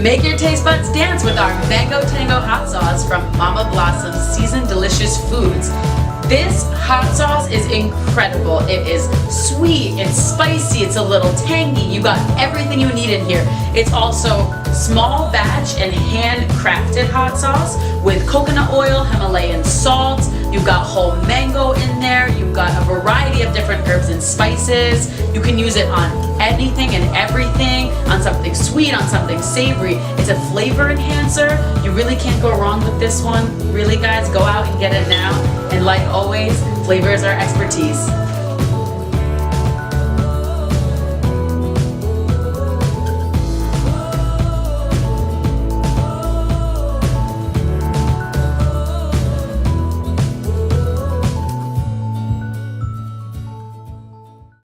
Make your taste buds dance with our Mango Tango hot sauce from Mama Blossom's Seasoned Delicious Foods. This hot sauce is incredible. It is sweet, it's spicy, it's a little tangy. You got everything you need in here. It's also small batch and handcrafted hot sauce with coconut oil, Himalayan salt. You've got whole mango in there. You've got a variety of different herbs and spices. You can use it on anything and everything, on something sweet, on something savory. It's a flavor enhancer. You really can't go wrong with this one. Really, guys, go out and get it now. And like always, flavor is our expertise.